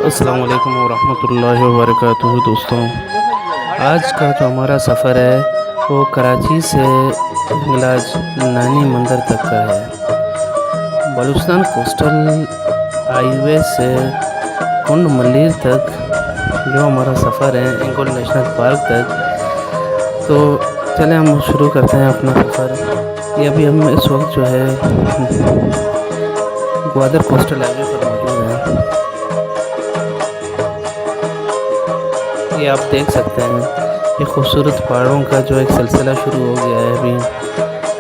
अस्सलाम वालेकुम वरहमतुल्लाहि वबरकातुहू। दोस्तों, आज का जो हमारा सफ़र है वो कराची से हिंगलाज नानी मंदिर तक का है। बलूचिस्तान कोस्टल हाईवे से कुंड मलीर तक जो हमारा सफ़र है इंगोल नेशनल पार्क तक। तो चलें हम शुरू करते हैं अपना सफ़र। ये अभी हम इस वक्त जो है ग्वादर कोस्टल हाईवे पर मौजूद हैं। ये आप देख सकते हैं, ये खूबसूरत पहाड़ों का जो एक सिलसिला शुरू हो गया है।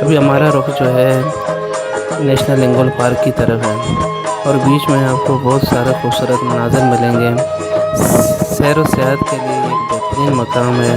अभी हमारा रुख जो है नेशनल इंगोल पार्क की तरफ है और बीच में आपको बहुत सारे खूबसूरत मनाज़र मिलेंगे। सैर व सियाहत के लिए एक बेहतरीन मकाम है।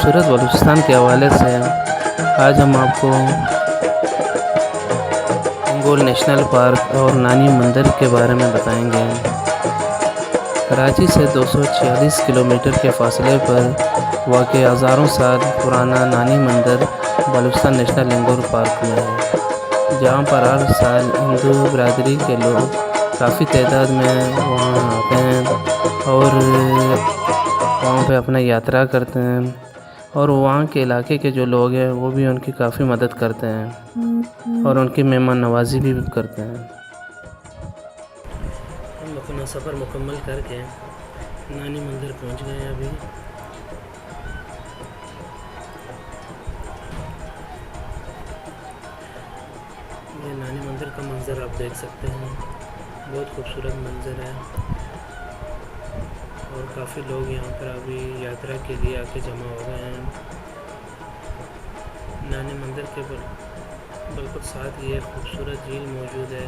खूबसूरत बलूचिस्तान के हवाले से आज हम आपको इंगोल नेशनल पार्क और नानी मंदिर के बारे में बताएंगे। कराची से 246 किलोमीटर के फासले पर वाक़ हज़ारों साल पुराना नानी मंदिर बलूचिस्तान नेशनल इंगोल पार्क में है, जहाँ पर हर साल हिंदू बिरादरी के लोग काफ़ी तादाद में वहाँ आते हैं और वहाँ पे अपना यात्रा करते हैं और वहाँ के इलाके के जो लोग हैं वो भी उनकी काफ़ी मदद करते हैं और उनकी मेहमान नवाजी भी करते हैं। हम अपना सफ़र मुकम्मल करके नानी मंदिर पहुँच गए हैं। अभी ये नानी मंदिर का मंज़र आप देख सकते हैं, बहुत खूबसूरत मंज़र है और काफ़ी लोग यहाँ पर अभी यात्रा के लिए आके जमा हो गए हैं। नानी मंदिर के बिल्कुल साथ ये खूबसूरत झील मौजूद है,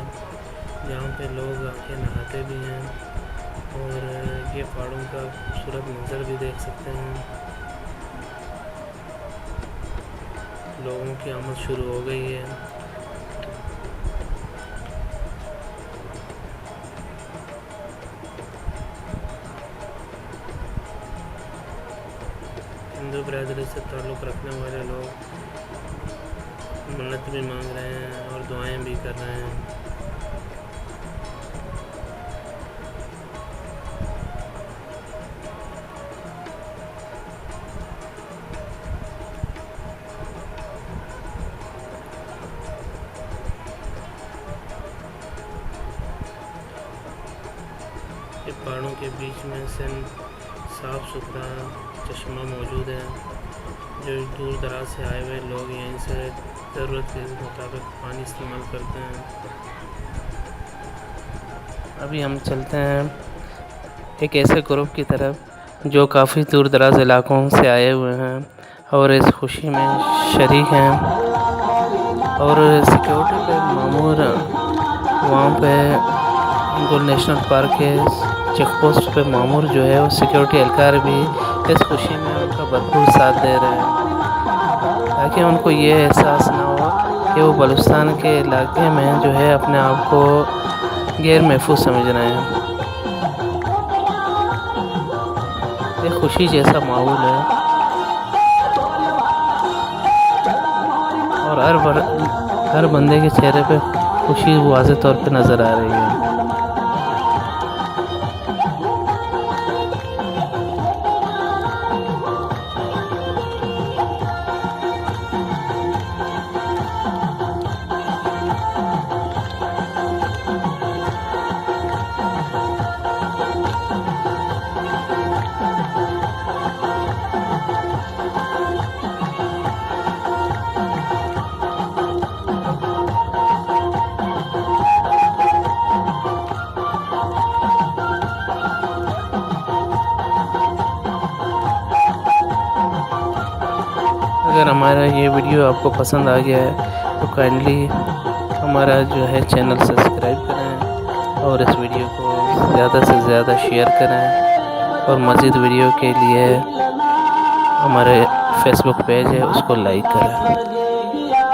जहाँ पे लोग आके नहाते भी हैं और ये पहाड़ों का खूबसूरत मंज़र भी देख सकते हैं। लोगों की आमद शुरू हो गई है। हिंदू बिरादरी से ताल्लुक़ रखने वाले लोग मन्नत भी मांग रहे हैं और दुआएं भी कर रहे हैं। पहाड़ों के बीच में से साफ़ सुथरा चश्मा मौजूद है, जो दूर दराज से आए हुए लोग यहीं से ज़रूरत के मुताबिक पानी इस्तेमाल करते हैं। अभी हम चलते हैं एक ऐसे ग्रुप की तरफ जो काफ़ी दूर दराज इलाकों से आए हुए हैं और इस खुशी में शरीक हैं। और सिक्योरिटी पे मामूर वहाँ पे गुल नेशनल पार्क के चेक पोस्ट पे मामूर जो है वो सिक्योरिटी एहलकार भी इस खुशी में उनका भरपूर साथ दे रहे हैं, ताकि उनको ये एहसास ना हो कि वो बलूचिस्तान के इलाके में जो है अपने आप को गैर महफूज समझ रहे हैं। एक खुशी जैसा माहौल है और हर बंदे के चेहरे पे खुशी वाज़ेह तौर पे नज़र आ रही है। अगर हमारा ये वीडियो आपको पसंद आ गया है तो काइंडली हमारा जो है चैनल सब्सक्राइब करें और इस वीडियो को ज़्यादा से ज़्यादा शेयर करें, और मज़ीद वीडियो के लिए हमारे फेसबुक पेज है उसको लाइक करें।